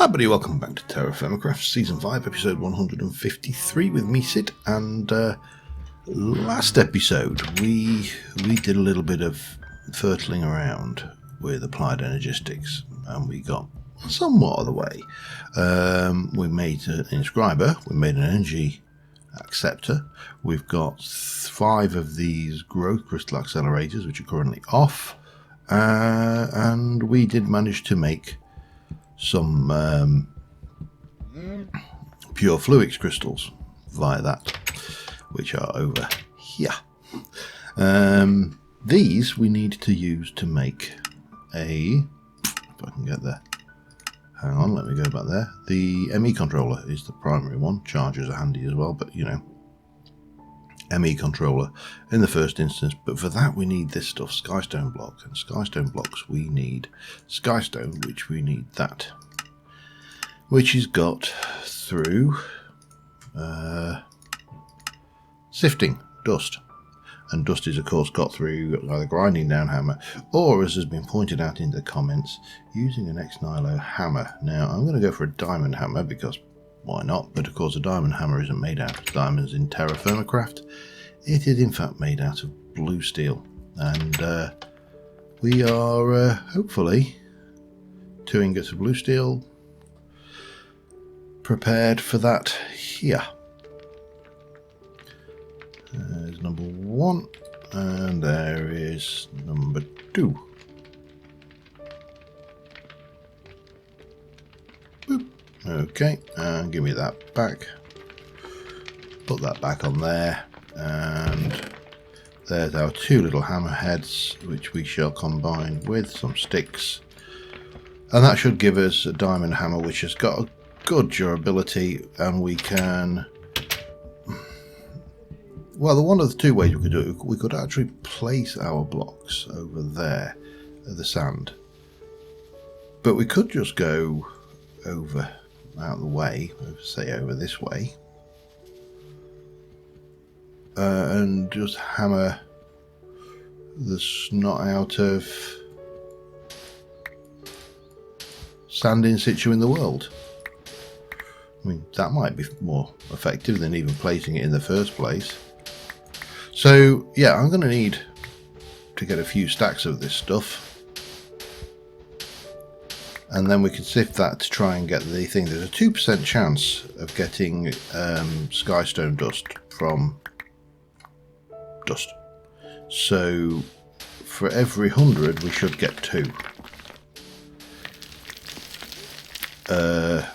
Hi everybody, welcome back to TerraFirmaCraft Season 5, Episode 153 with me, Sid, and last episode we did a little bit of fertling around with applied energistics and we got somewhat of the way. We made an inscriber, we made an energy acceptor, we've got 5 of these growth crystal accelerators which are currently off, and we did manage to make some pure fluix crystals via that, which are over here. These we need to use to make if I can get there. Hang on, let me go back there. The ME controller is the primary one. Chargers are handy as well, but you know, ME controller in the first instance. But for that we need this stuff, skystone blocks, and skystone blocks we need skystone, which we need that, which is got through sifting dust, and dust is of course got through either grinding down hammer or, as has been pointed out in the comments, using an ex nihilo hammer. Now I'm going to go for a diamond hammer because why not, but of course a diamond hammer isn't made out of diamonds in TerraFirmaCraft. It is in fact made out of blue steel, and we are hopefully 2 ingots of blue steel prepared for that here. There's number 1 and there is number 2. Boop. Okay, and give me that back. Put that back on there, and there's our 2 little hammer heads which we shall combine with some sticks, and that should give us a diamond hammer which has got a good durability, and we can, well, one of the 2 ways we could do it, we could actually place our blocks over there at the sand, but we could just go over out of the way, say over this way, and just hammer the snot out of sand in situ in the world. I mean, that might be more effective than even placing it in the first place. So yeah, I'm going to need to get a few stacks of this stuff, and then we can sift that to try and get the thing. There's a 2% chance of getting skystone dust from dust, so for every 100 we should get 2.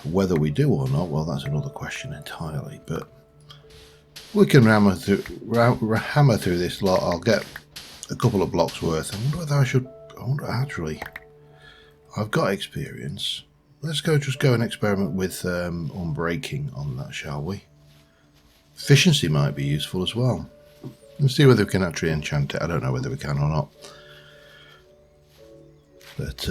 Whether we do or not, well, that's another question entirely, but we can hammer through this lot. I'll get a couple of blocks worth. I wonder whether actually, I've got experience. Let's just go and experiment with unbreaking on that, shall we? Efficiency might be useful as well. Let's see whether we can actually enchant it. I don't know whether we can or not, but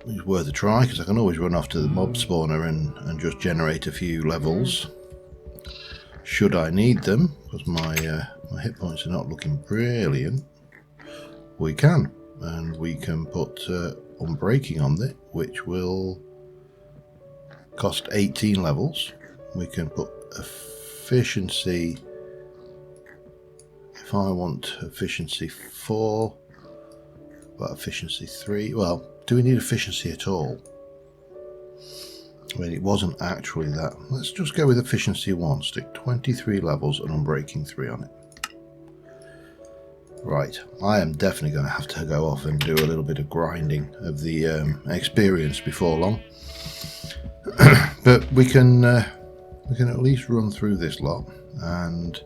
it's worth a try, because I can always run off to the mob spawner and just generate a few levels should I need them, because my hit points are not looking brilliant. We can, and we can put unbreaking on it, which will cost 18 levels. We can put efficiency, if I want efficiency 4, but efficiency 3, well, do we need efficiency at all? I mean, it wasn't actually that. Let's just go with efficiency 1, stick 23 levels and unbreaking 3 on it. Right, I am definitely going to have to go off and do a little bit of grinding of the experience before long. But we can at least run through this lot, and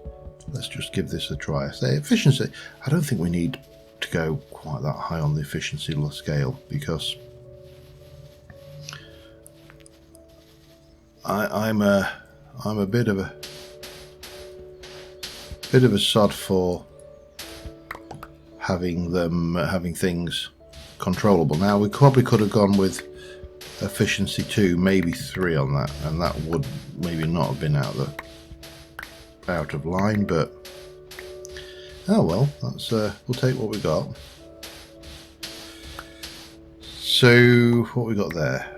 let's just give this a try. Say efficiency, I don't think we need to go quite that high on the efficiency scale, because I'm a bit of a sod for having things controllable. Now we probably could have gone with efficiency 2, maybe 3 on that, and that would maybe not have been out of line, but oh well, that's we'll take what we got. So what we got there?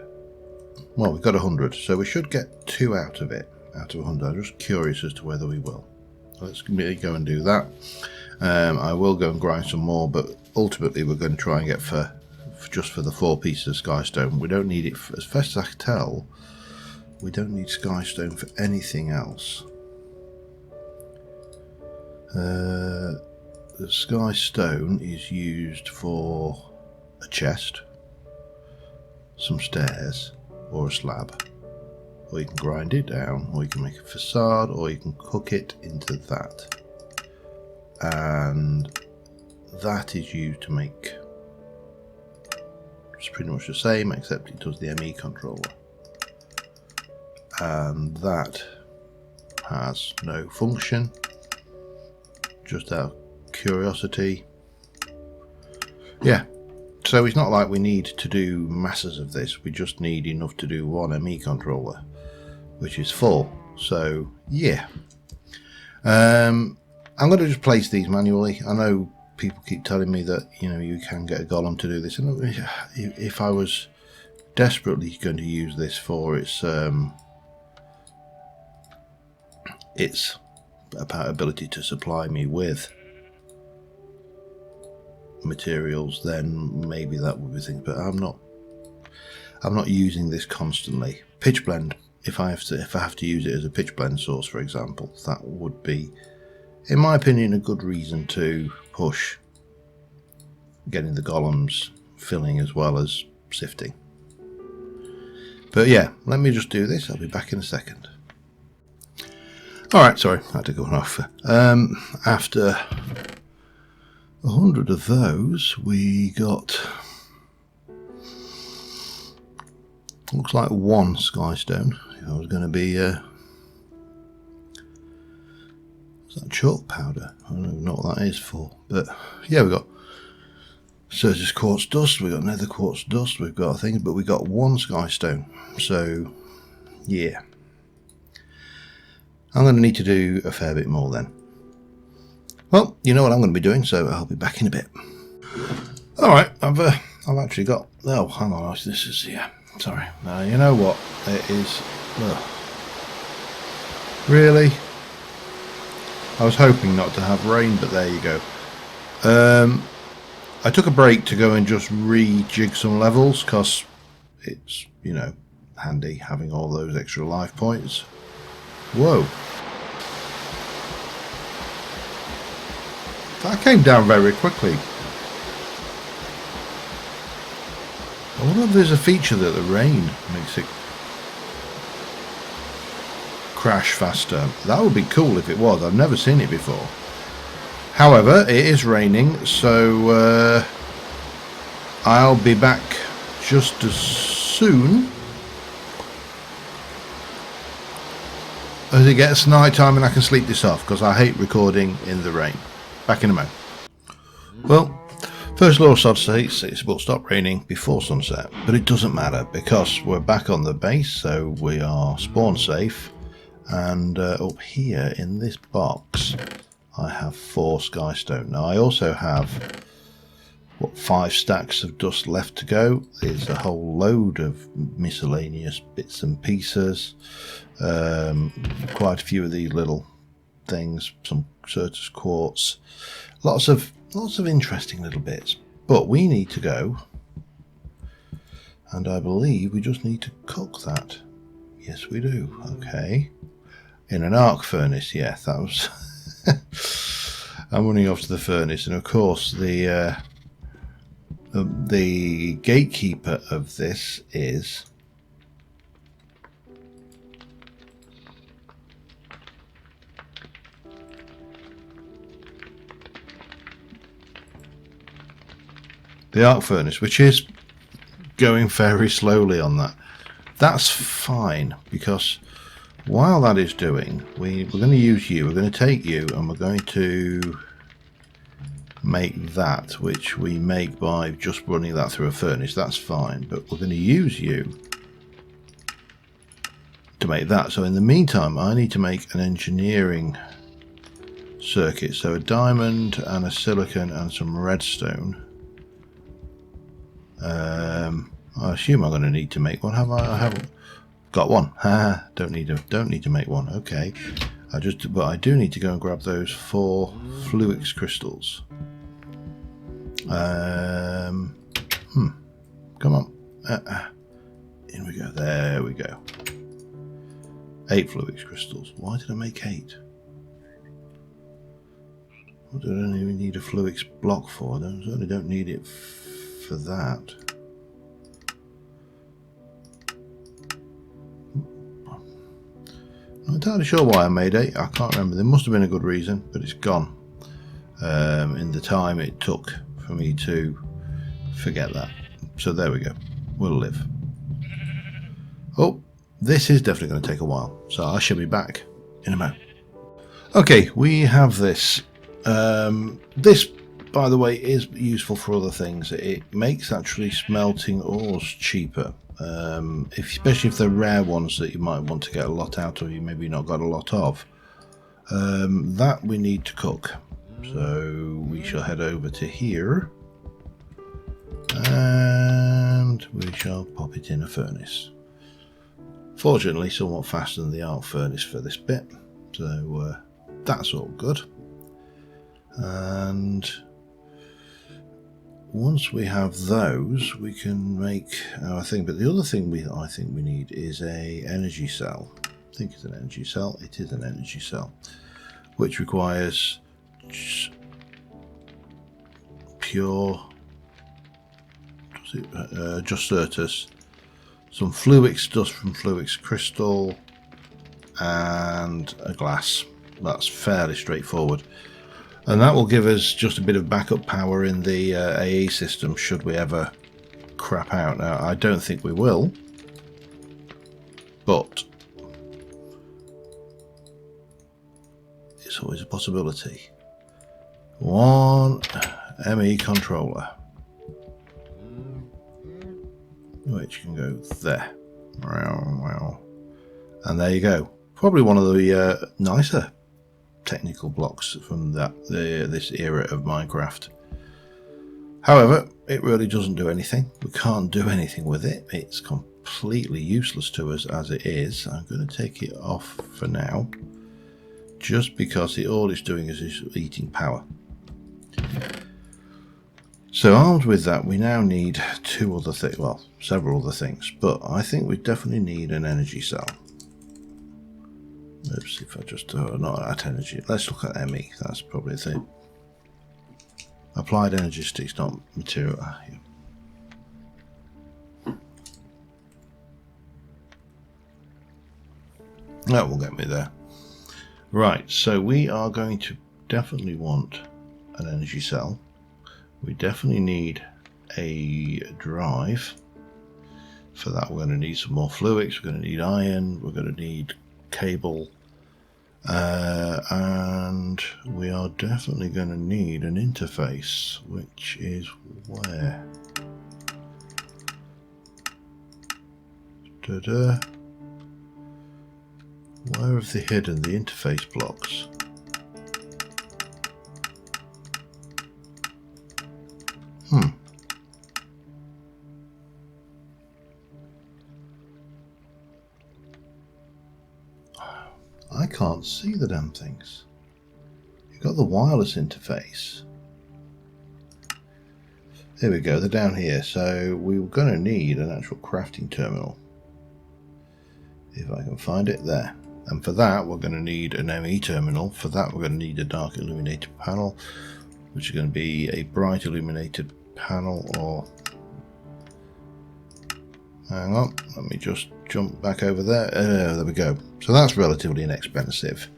Well, we've got 100, so we should get 2 out of it, out of 100. I'm just curious as to whether we will. Let's really go and do that. I will go and grind some more, but ultimately we're going to try and get just for the 4 pieces of skystone. We don't need it, as fast as I can tell, we don't need skystone for anything else. The skystone is used for a chest, some stairs, or a slab, or you can grind it down, or you can make a facade, or you can cook it into that, and that is used to make, it's pretty much the same except it does the ME controller, and that has no function. Just out of curiosity, yeah. So it's not like we need to do masses of this, we just need enough to do 1 ME controller, which is 4. So yeah, I'm going to just place these manually. I know people keep telling me that, you know, you can get a golem to do this, and if I was desperately going to use this for its ability to supply me with materials, then maybe that would be thing. But I'm not using this constantly. Pitch blend, if I have to use it as a pitch blend source, for example, that would be, in my opinion, a good reason to push getting the golems filling as well as sifting. But yeah, let me just do this. I'll be back in a second. Alright, sorry, I had to go off. After 100 of those, we got, looks like 1 skystone. If I was going to be, is that chalk powder? I don't even know what that is for. But yeah, we got Surges quartz dust, we got nether quartz dust, we've got things, but we got 1 skystone. So yeah, I'm going to need to do a fair bit more then. Well, you know what I'm going to be doing, so I'll be back in a bit. Alright, I've actually got, oh, hang on, this is, yeah, sorry. Now, you know what, it is, really? I was hoping not to have rain, but there you go. I took a break to go and just rejig some levels, because it's, you know, handy having all those extra life points. Whoa. That came down very quickly. I wonder if there's a feature that the rain makes it crash faster. That would be cool if it was. I've never seen it before. However, it is raining, so I'll be back just as soon as it gets night time and I can sleep this off, because I hate recording in the rain. Back in a moment. Well, first law of Sod states it will stop raining before sunset, but it doesn't matter because we're back on the base, so we are spawn safe. And up here in this box, I have 4 skystone. Now I also have, what, 5 stacks of dust left to go. There's a whole load of miscellaneous bits and pieces. Quite a few of these little things, some Certus quartz, lots of interesting little bits. But we need to go, and I believe we just need to cook that. Yes, we do. Okay, in an arc furnace. Yeah, that was. I'm running off to the furnace, and of course the gatekeeper of this is the arc furnace, which is going very slowly on that. That's fine, because while that is doing, we're going to use you, we're going to take you, and we're going to make that, which we make by just running that through a furnace. That's fine, but we're going to use you to make that. So in the meantime, I need to make an engineering circuit, so a diamond and a silicon and some redstone. I assume I'm going to need to make one. Have I? I haven't got one. Don't need to make one. Okay. But I do need to go and grab those 4 fluix crystals. Come on. In we go. There we go. 8 fluix crystals. Why did I make 8? What do I don't even need a fluix block for? I certainly don't need it for that. I'm not entirely sure why I made 8. I can't remember. There must have been a good reason, but it's gone. In the time it took for me to forget that. So there we go. We'll live. Oh, this is definitely going to take a while. So I shall be back in a moment. Okay, we have this. This, by the way, is useful for other things. It makes actually smelting ores cheaper. Especially if they're rare ones that you might want to get a lot out of, you maybe not got a lot of. That we need to cook. So we shall head over to here. And we shall pop it in a furnace. Fortunately, somewhat faster than the arc furnace for this bit. So that's all good. And once we have those, we can make our thing. But the other thing I think we need is a energy cell. I think it's an energy cell. It is an energy cell, which requires pure just Certus, some fluix dust from fluix crystal, and a glass. That's fairly straightforward. And that will give us just a bit of backup power in the AE system should we ever crap out. Now, I don't think we will, but it's always a possibility. One ME controller, which can go there. And there you go. Probably one of the nicer technical blocks from this era of Minecraft. However, it really doesn't do anything. We can't do anything with it. It's completely useless to us as it is. I'm going to take it off for now, just because all it's doing is eating power. So armed with that, we now need 2 other things, well, several other things, but I think we definitely need an energy cell. Let's see if I just not at energy. Let's look at ME. That's probably the thing. Applied energy sticks, not material. Yeah. That will get me there. Right, so we are going to definitely want an energy cell. We definitely need a drive. For that, we're going to need some more fluix. We're going to need iron. We're going to need cable. And we are definitely going to need an interface, which is where? Where have they hidden the interface blocks? I can't see the damn things. You've got the wireless interface. There we go, they're down here. So we were going to need an actual crafting terminal. If I can find it there. And for that, we're going to need an ME terminal. For that, we're going to need a dark illuminated panel, which is going to be a bright illuminated panel, or hang on, let me just jump back over there. There we go. So that's relatively inexpensive.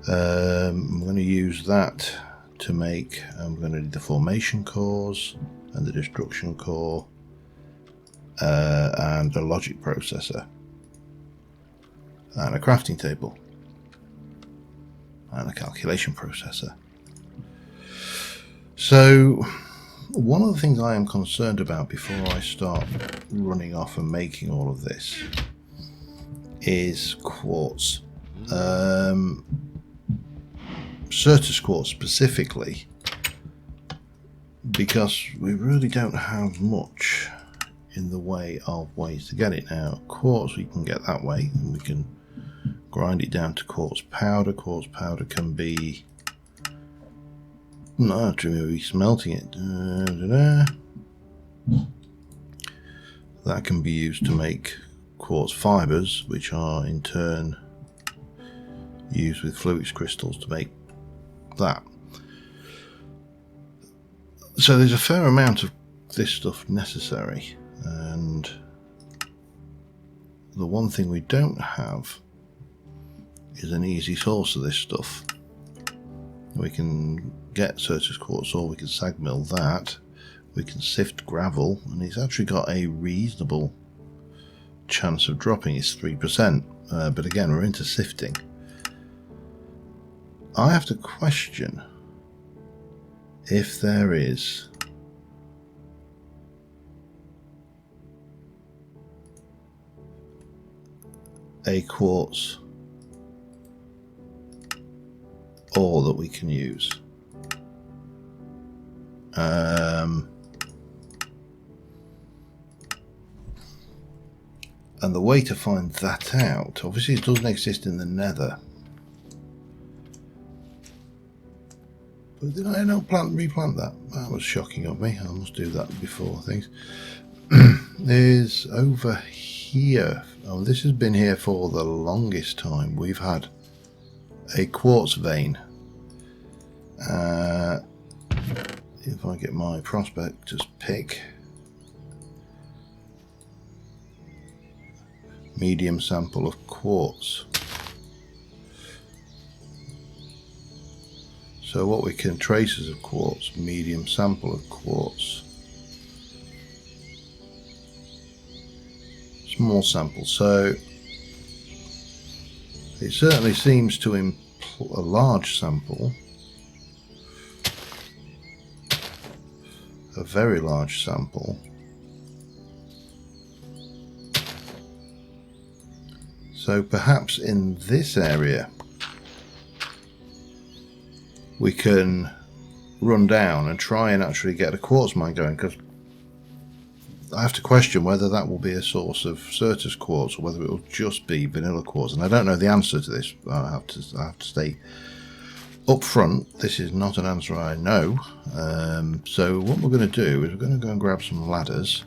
I'm going to use that to make, I'm going to need the formation cores and the destruction core and a logic processor and a crafting table and a calculation processor. So one of the things I am concerned about before I start running off and making all of this is quartz. Certus quartz specifically, because we really don't have much in the way of ways to get it. Now, quartz we can get that way, and we can grind it down to quartz powder. Quartz powder can be maybe smelting it. That can be used to make quartz fibers, which are in turn used with fluix crystals to make that. So there's a fair amount of this stuff necessary, and the one thing we don't have is an easy source of this stuff. We can get Certus quartz ore, we can sag mill that, we can sift gravel, and it's actually got a reasonable chance of dropping. It's 3%, but again, we're into sifting. I have to question if there is a quartz ore that we can use. And the way to find that out, obviously it doesn't exist in the nether. But did I not replant that? That was shocking of me. I must do that before things. Is over here. Oh, this has been here for the longest time. We've had a quartz vein. If I get my prospector's pick, medium sample of quartz. So what we can trace as a quartz, medium sample of quartz, small sample. So it certainly seems to imply a large sample, a very large sample. So perhaps in this area we can run down and try and actually get a quartz mine going, because I have to question whether that will be a source of Certus quartz or whether it will just be vanilla quartz, and I don't know the answer to this. I have to stay up front. This is not an answer I know. So what we're going to do is we're going to go and grab some ladders,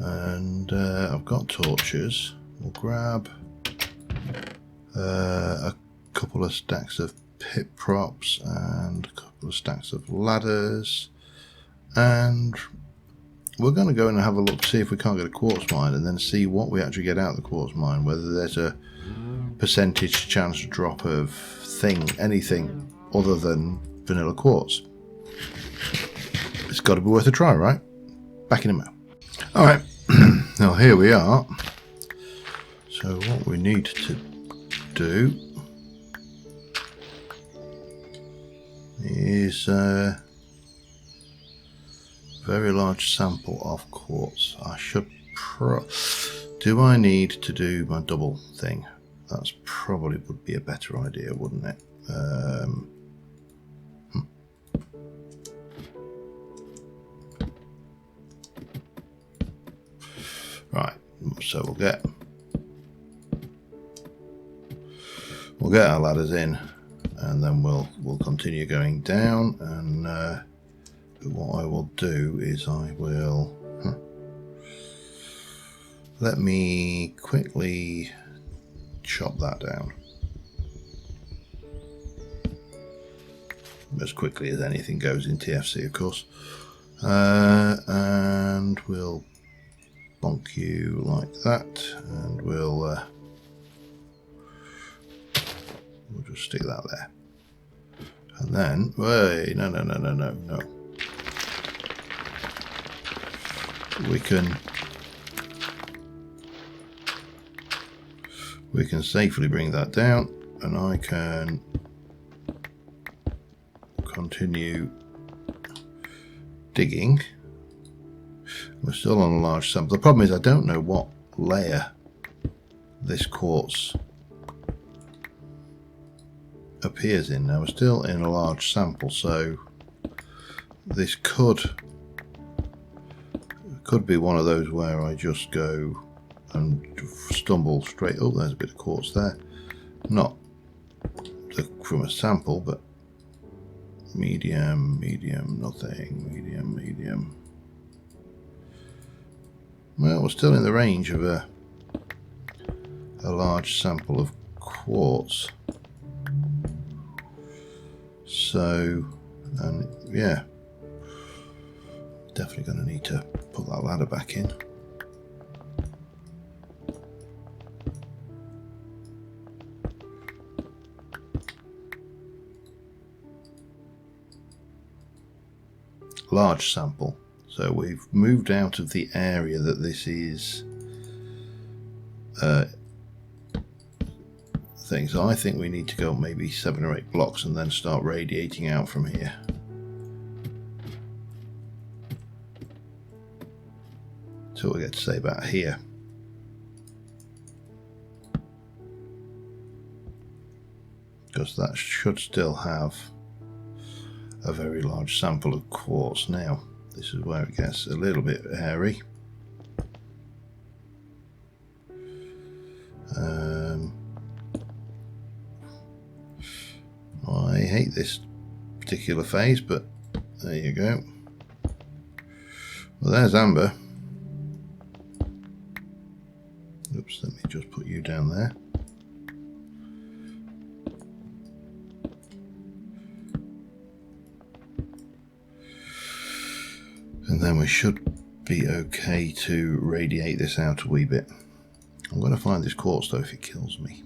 and I've got torches. We'll grab a couple of stacks of pit props and a couple of stacks of ladders, and we're going to go and have a look, see if we can't get a quartz mine, and then see what we actually get out of the quartz mine, whether there's a percentage chance drop of anything other than vanilla quartz. It's got to be worth a try, right? Back in a minute. Alright, now here we are. So what we need to do is a very large sample of quartz. I should do I need to do my double thing? That's probably would be a better idea, wouldn't it? Right, so we'll get our ladders in, and then we'll continue going down. And what I will do is I will let me quickly chop that down as quickly as anything goes in TFC, of course, and we'll bonk you like that, and we'll just stick that there, and then wait, no, we can safely bring that down, and I can continue digging. We're still on a large sample. The problem is I don't know what layer this quartz appears in. Now we're still in a large sample, so this could Could be one of those where I just go and stumble straight. Oh, there's a bit of quartz there. Not from a sample, but medium, medium, nothing, medium, medium. Well, we're still in the range of a large sample of quartz. So, and yeah, definitely going to need to put that ladder back in. Large sample. So we've moved out of the area that this is thing. So I think we need to go maybe 7 or 8 blocks and then start radiating out from here. So we get to say about here. Because that should still have a very large sample of quartz. Now this is where it gets a little bit hairy. I hate this particular phase, but there you go. Well, there's amber. Oops, let me just put you down there. And then we should be okay to radiate this out a wee bit. I'm going to find this quartz though if it kills me.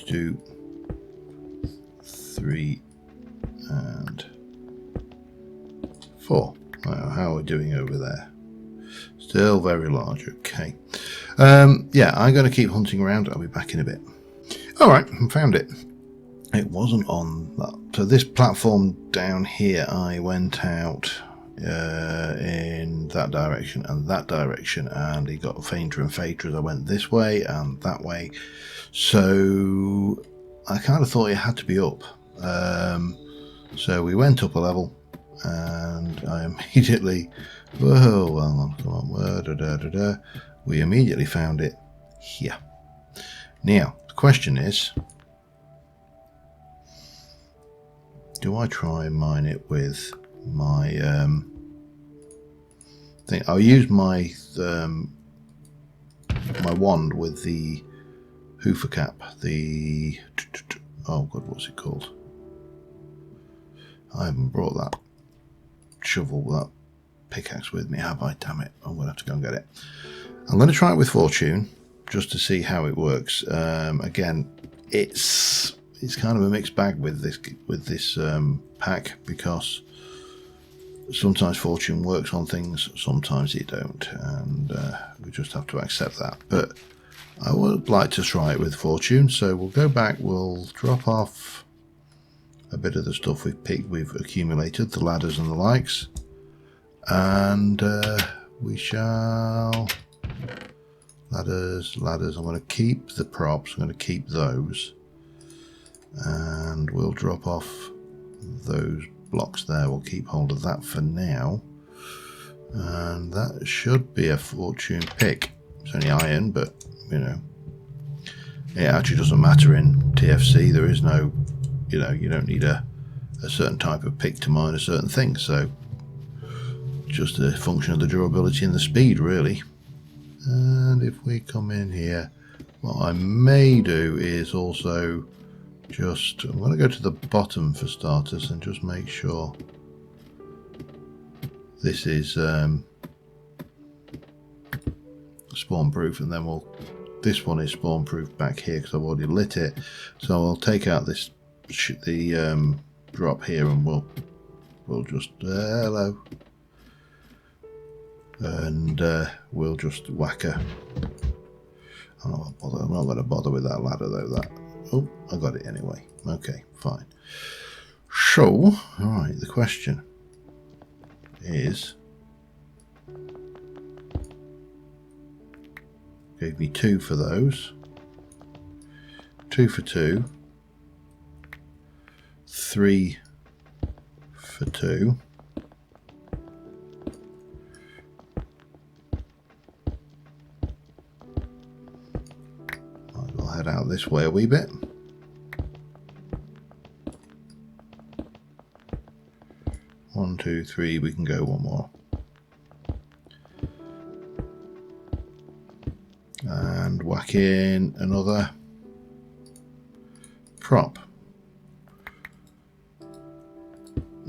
Two, 3, and 4. How are we doing over there? Still very large. Okay. Yeah, I'm going to keep hunting around. I'll be back in a bit. All right, I found it. It wasn't on that. So this platform down here, I went out in that direction and that direction, and it got fainter and fainter as I went this way and that way. So I kind of thought it had to be up. So we went up a level, and I immediately, whoa, well, come on, we immediately found it here. Now the question is, do I try and mine it with my thing? I'll use my my wand with the hoofer cap, the, oh god, what's it called? I haven't brought that shovel, that pickaxe with me, have I? Damn it, I'm gonna have to go and get it. I'm gonna try it with fortune just to see how it works. Again, it's kind of a mixed bag with this pack, because sometimes fortune works on things, sometimes it don't, and we just have to accept that. But I would like to try it with fortune, so we'll go back, we'll drop off a bit of the stuff we've accumulated, the ladders and the likes, and we shall ladders. I'm going to keep the props, I'm going to keep those, and we'll drop off those blocks there. We'll keep hold of that for now, and that should be a fortune pick. It's only iron, but you know, it actually doesn't matter in TFC. There is no, you know, you don't need a certain type of pick to mine a certain thing, so just a function of the durability and the speed, really. And if we come in here, what I may do is also just, I'm going to go to the bottom for starters and just make sure this is spawn proof, and then this one is spawn proof back here because I've already lit it. So I'll take out this the drop here, and we'll just hello, and we'll just whack her. I'm not going to bother with that ladder though. Oh, I got it anyway. Okay, fine. So, all right, the question is, gave me 2 for those, 2 for 2, 3 for 2. Might as well head out this way a wee bit. One, two, three, we can go one more. And whack in another prop.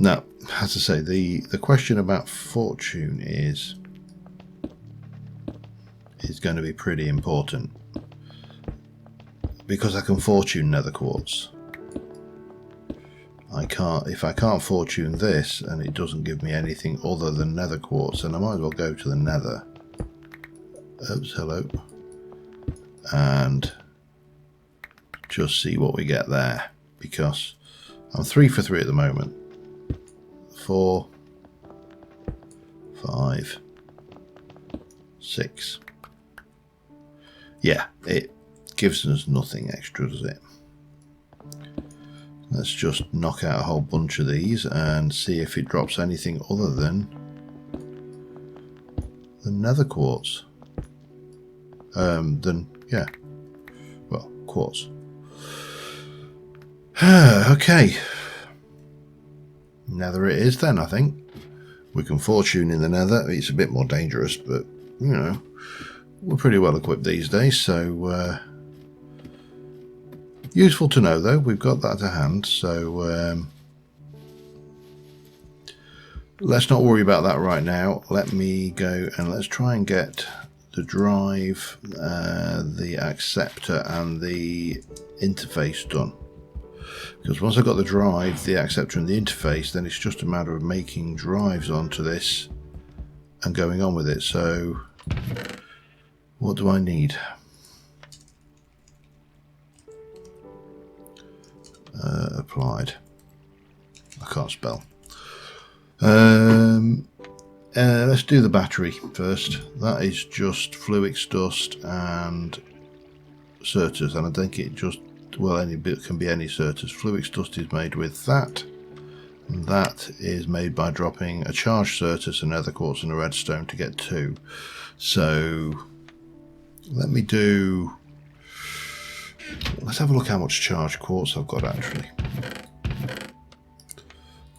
Now, as I say, the question about fortune is going to be pretty important, because I can fortune nether quartz. If I can't fortune this and it doesn't give me anything other than nether quartz, then I might as well go to the nether. Oops, hello. And just see what we get there, because I'm 3 for 3 at the moment. 4, 5, 6. Yeah, it gives us nothing extra, does it? Let's just knock out a whole bunch of these and see if it drops anything other than the nether quartz. Yeah, well, quartz. Okay, nether it is then. I think we can fortune in the nether. It's a bit more dangerous, but you know, we're pretty well equipped these days, so useful to know though. We've got that to hand, so let's not worry about that right now. Let me go and let's try and get the drive, the acceptor and the interface done, because once I've got the drive, the acceptor and the interface, then it's just a matter of making drives onto this and going on with it. So what do I need? Applied. I can't spell. Let's do the battery first. That is just Fluix dust and Certus, and I think it just, well, any bit can be any Certus. Fluix dust is made with that, and that is made by dropping a charged Certus, a nether quartz and a redstone to get 2. So let me do, let's have a look how much charged quartz I've got actually.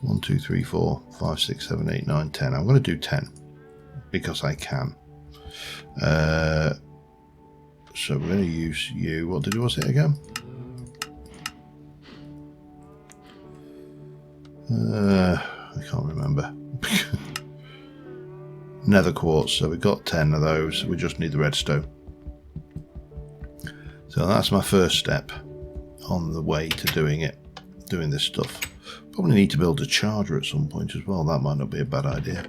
1, 2, 3, 4, 5, 6, 7, 8, 9, 10. I'm going to do 10 because I can. So we're going to use you. What was it again? I can't remember. Nether quartz. So we've got 10 of those. We just need the redstone. So that's my first step on the way to doing this stuff. Probably need to build a charger at some point as well. That might not be a bad idea.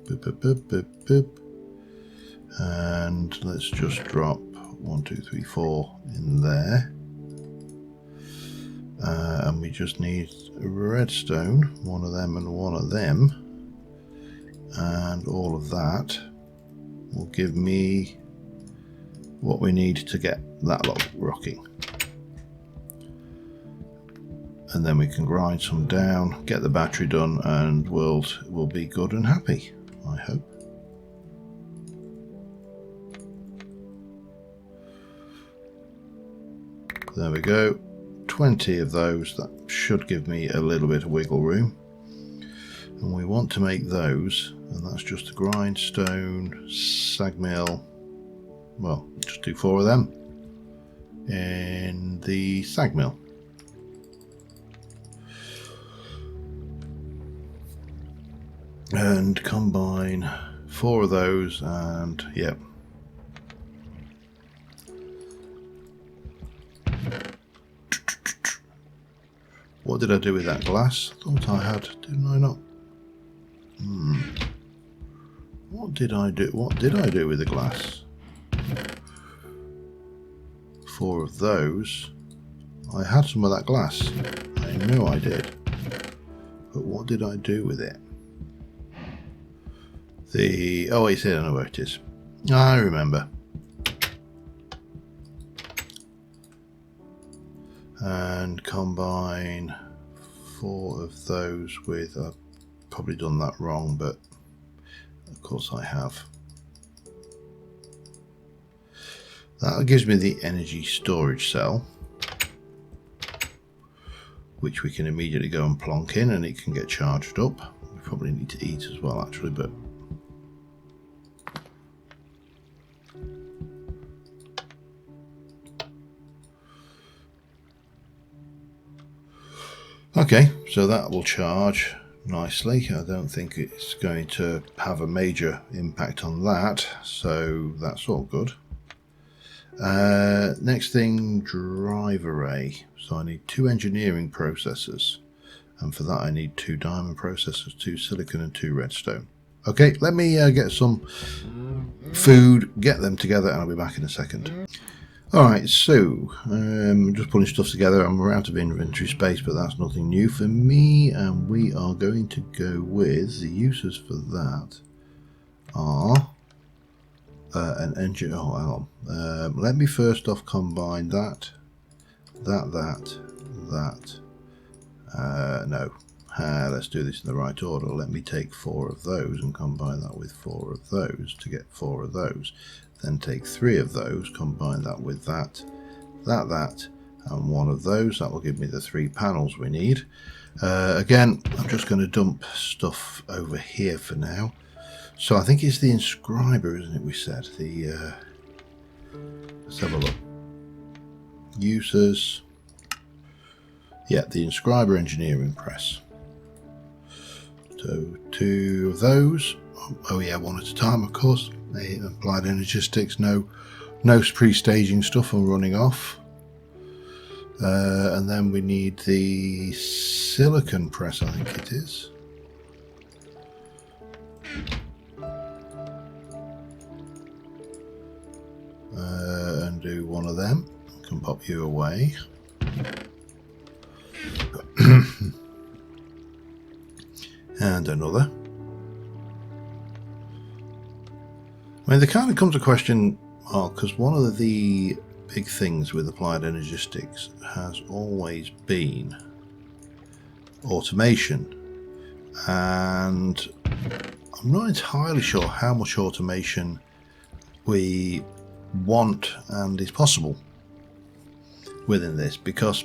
Boop, boop, boop, boop, boop. And let's just drop 1, 2, 3, 4 in there. And we just need a redstone, one of them and one of them. And all of that will give me what we need to get that lot rocking. And then we can grind some down, get the battery done, and world will be good and happy, I hope. There we go. 20 of those. That should give me a little bit of wiggle room. And we want to make those, and that's just a grindstone, sag mill. Well, just do 4 of them in the sag mill. And combine 4 of those, and yep. What did I do with that glass? I thought I had, didn't I not? What did I do? What did I do with the glass? 4 of those. I had some of that glass. I know I did. But what did I do with it? Oh, it's here. I know where it is. I remember. And combine 4 of those with, I've probably done that wrong, but of course I have. That gives me the energy storage cell, which we can immediately go and plonk in and it can get charged up. We probably need to eat as well actually, but okay, so that will charge nicely. I don't think it's going to have a major impact on that, so that's all good. Next thing, drive array. So I need 2 engineering processors, and for that I need 2 diamond processors, 2 silicon and 2 redstone. Okay, let me get some food, get them together, and I'll be back in a second. Alright, so I'm just putting stuff together. I'm out of inventory space, but that's nothing new for me, and we are going to go with the uses for that are an engine. Oh, hang on. Let me first off combine that. No. Let's do this in the right order. Let me take 4 of those and combine that with 4 of those to get 4 of those. Then take 3 of those, combine that with that, and 1 of those. That will give me the 3 panels we need. Again, I'm just going to dump stuff over here for now. So I think it's the inscriber, isn't it? We said the. Let's have a look. Users. Yeah, the inscriber engineering press. So 2 of those. Oh yeah, 1 at a time, of course. Applied energistics, no pre-staging stuff and running off. And then we need the silicon press, I think it is. And do 1 of them. Can pop you away. And another. I mean, there kind of comes a question, because one of the big things with applied energistics has always been automation, and I'm not entirely sure how much automation we want and is possible within this, because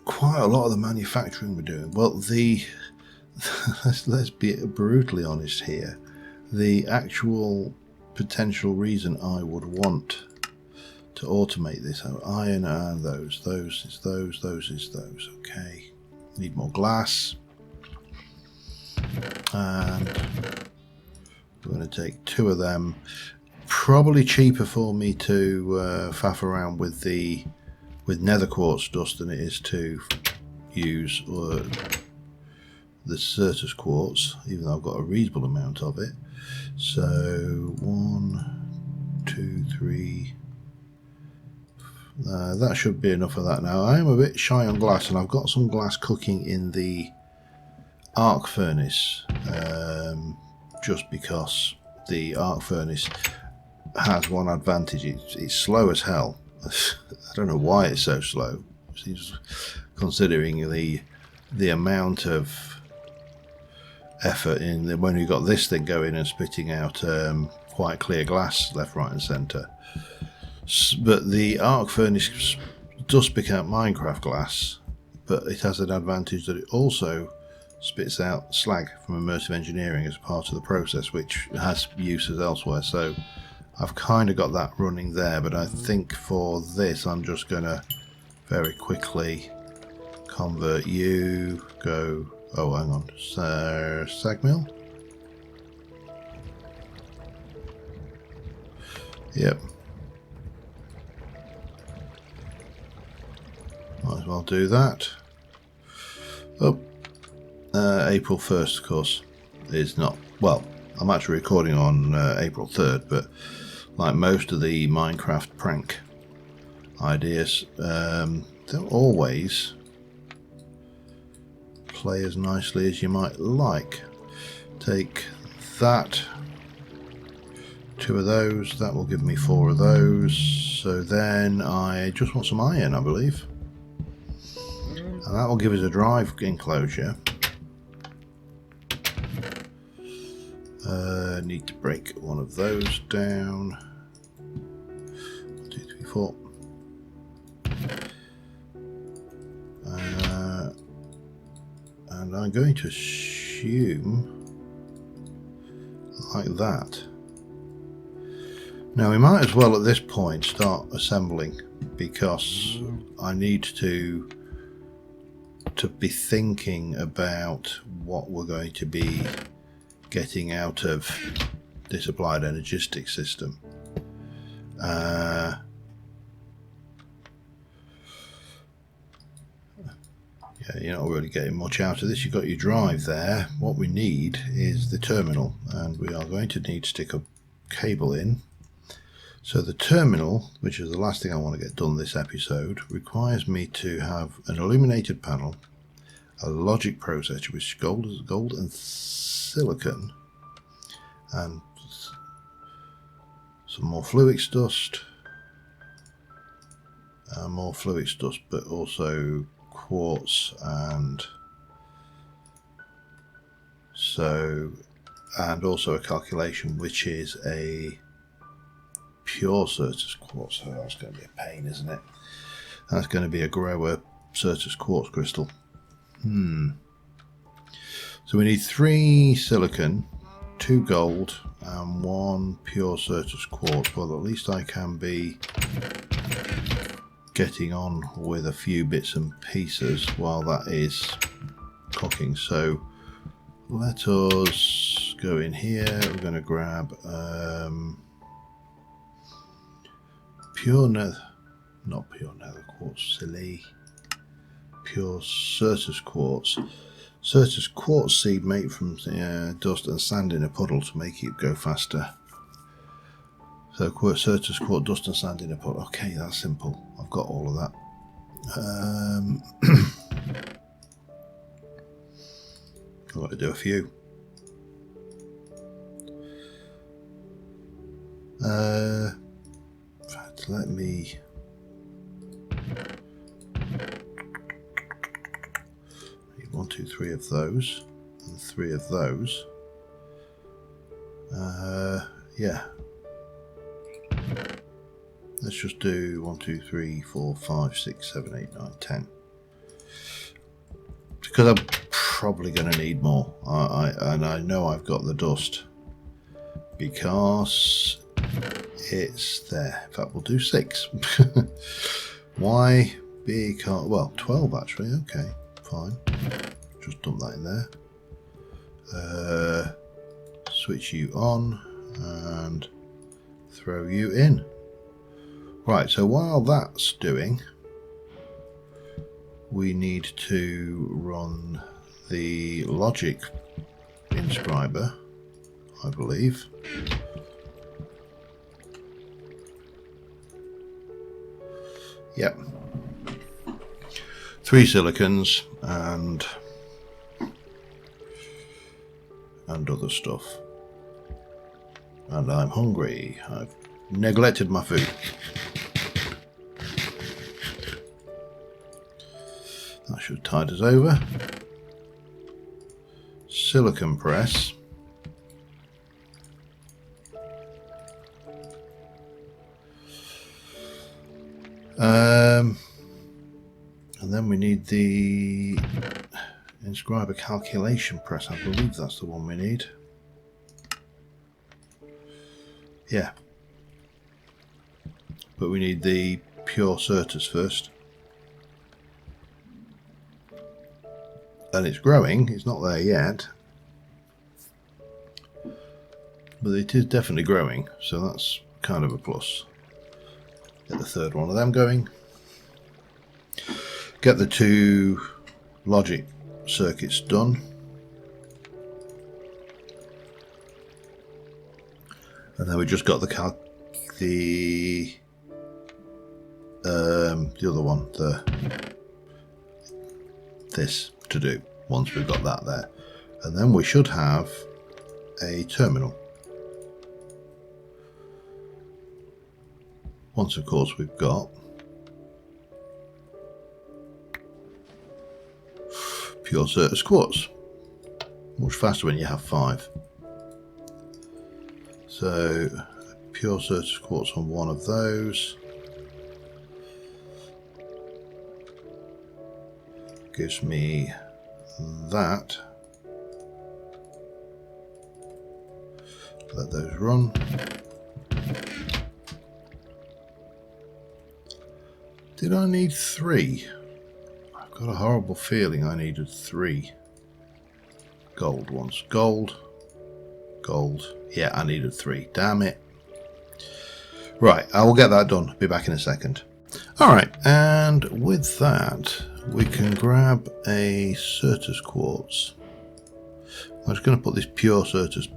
quite a lot of the manufacturing we're doing, well, let's be brutally honest here, the actual potential reason I would want to automate this, iron and those is those, okay. Need more glass, and we're going to take 2 of them. Probably cheaper for me to faff around with nether quartz dust than it is to use the Certus quartz, even though I've got a reasonable amount of it. So 1, 2, 3. That should be enough of that now. I am a bit shy on glass, and I've got some glass cooking in the arc furnace, just because the arc furnace has one advantage. It's slow as hell. I don't know why it's so slow. Considering the amount of effort in when you got this thing going and spitting out quite clear glass left, right and centre. But the arc furnace does spit out Minecraft glass, but it has an advantage that it also spits out slag from immersive engineering as part of the process, which has uses elsewhere. So I've kind of got that running there, but I think for this I'm just going to very quickly convert you, go, oh hang on, sag mill? Yep. Might as well do that. Oh, April 1st, of course, is not, well, I'm actually recording on April 3rd, but like most of the Minecraft prank ideas, don't always play as nicely as you might like. Take that, 2 of those, that will give me 4 of those. So then I just want some iron, I believe. and that will give us a drive enclosure. Need to break one of those down. 1, 2, 3, 4. And I'm going to assume like that. Now we might as well at this point start assembling, because I need to be thinking about what we're going to be getting out of this applied energistic system. Yeah, you're not really getting much out of this. You've got your drive there. What we need is the terminal, and we are going to need to stick a cable in. So the terminal, which is the last thing I want to get done this episode, requires me to have an illuminated panel, a logic processor with gold and silicon, and some more fluix dust, more fluix dust, but also quartz, and also a calculation, which is a pure Certus quartz. So that's going to be a pain, isn't it? That's going to be a grower Certus quartz crystal. So we need 3 silicon, 2 gold, and 1 pure Certus quartz. Well, at least I can be getting on with a few bits and pieces while that is cooking. So let us go in here. We're going to grab not pure nether quartz, silly, pure Certus quartz. Certus quartz seed made from dust and sand in a puddle to make it go faster. So Certus quartz, dust and sand in a puddle. Okay, that's simple. I've got all of that. I've got to do a few. In fact, let me. 1, 2, 3 of those, and 3 of those. Yeah. Let's just do 1, 2, 3, 4, 5, 6, 7, 8, 9, 10. Because I'm probably going to need more. And I know I've got the dust because it's there. In fact, we'll do 6. Why? Because, well, 12 actually. Okay, fine. Just dump that in there. Switch you on and throw you in. Right, so while that's doing, we need to run the logic inscriber, I believe. Yep. 3 silicons and other stuff. And I'm hungry. I've neglected my food. That should tide us over. Silicon press. And then we need the inscriber calculation press. I believe that's the one we need. Yeah. But we need the pure Certus first. And it's growing. It's not there yet. But it is definitely growing. So that's kind of a plus. Get the third one of them going. Get the 2 logic circuits done. And then we just got the other one, this to do once we've got that there. And then we should have a terminal. Once of course we've got pure Certus quartz. Much faster when you have 5. So pure Certus quartz on one of those gives me that. Let those run. Did I need 3? I've got a horrible feeling I needed 3 gold ones. Gold. Yeah, I needed 3. Damn it. Right, I will get that done. Be back in a second. Alright, and with that, we can grab a Certus quartz. I'm just going to put this pure Certus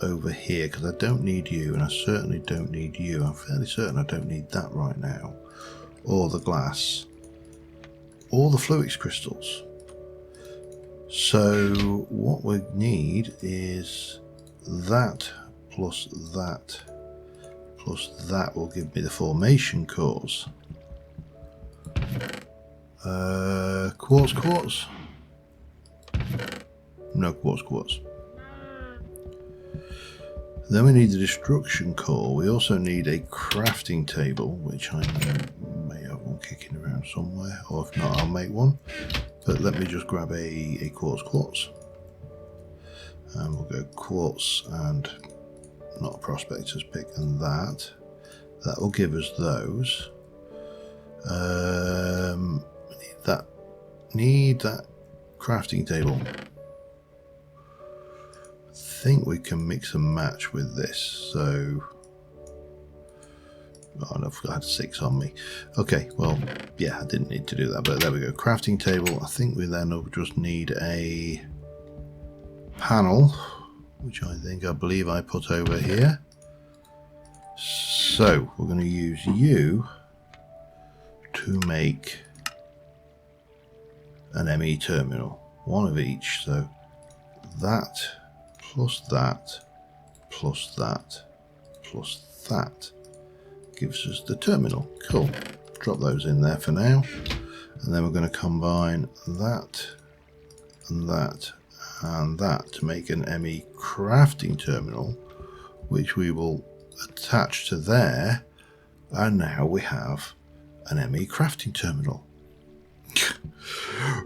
over here because I don't need you, and I certainly don't need you. I'm fairly certain I don't need that right now. Or the glass. Or the Fluix crystals. So what we need is that plus that plus that will give me the formation cores. Quartz. No quartz. Then we need the destruction core. We also need a crafting table, which I may have one kicking around somewhere, or if not, I'll make one. But let me just grab a quartz. And we'll go quartz and not a prospector's pick, and that. That will give us those. Need that crafting table. I think we can mix and match with this. So, oh, I had 6 on me. Okay, well, yeah, I didn't need to do that, but there we go. Crafting table. I think we then just need a panel, which I believe I put over here. So we're going to use you to make an ME terminal, one of each. So that plus that plus that plus that gives us the terminal. Cool. Drop those in there for now, and then we're going to combine that and that and that to make an ME crafting terminal, which we will attach to there, and now we have an ME crafting terminal.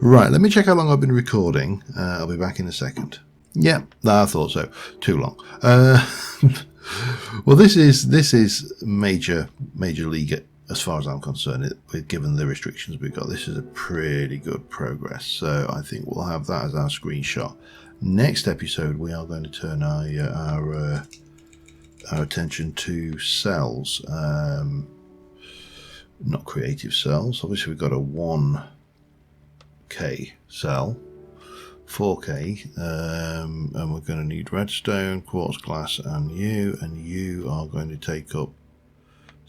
Right, let me check how long I've been recording. I'll be back in a second. Yeah, I thought so. Too long. Well, this is major league as far as I'm concerned. Given the restrictions we've got, this is a pretty good progress. So I think we'll have that as our screenshot. Next episode, we are going to turn our attention to cells, not creative cells. Obviously, we've got a 1K cell, 4K, and we're going to need redstone, quartz glass, and you are going to take up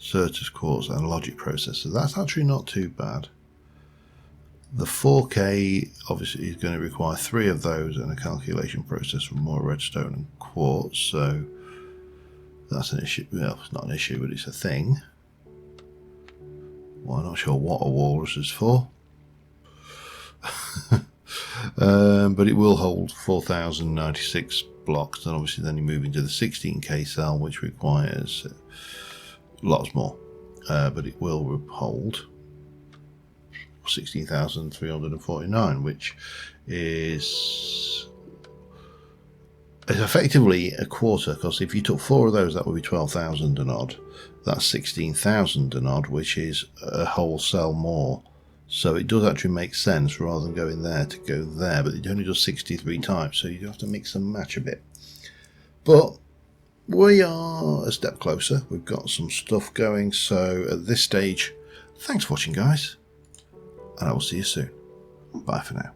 Certus quartz and logic processor. That's actually not too bad. The 4K obviously is going to require 3 of those and a calculation process for more redstone and quartz, so that's an issue. Well, it's not an issue, but it's a thing. Well, I'm not sure what a walrus is for. But it will hold 4096 blocks, and obviously then you move into the 16K cell, which requires lots more, but it will hold 16,349, which is effectively a quarter, because if you took 4 of those, that would be 12,000 and odd. That's 16,000 and odd, which is a whole cell more. So it does actually make sense, rather than going there, to go there, but it only does 63 times, so you do have to mix and match a bit. But we are a step closer. We've got some stuff going, so at this stage, thanks for watching, guys, and I will see you soon. Bye for now.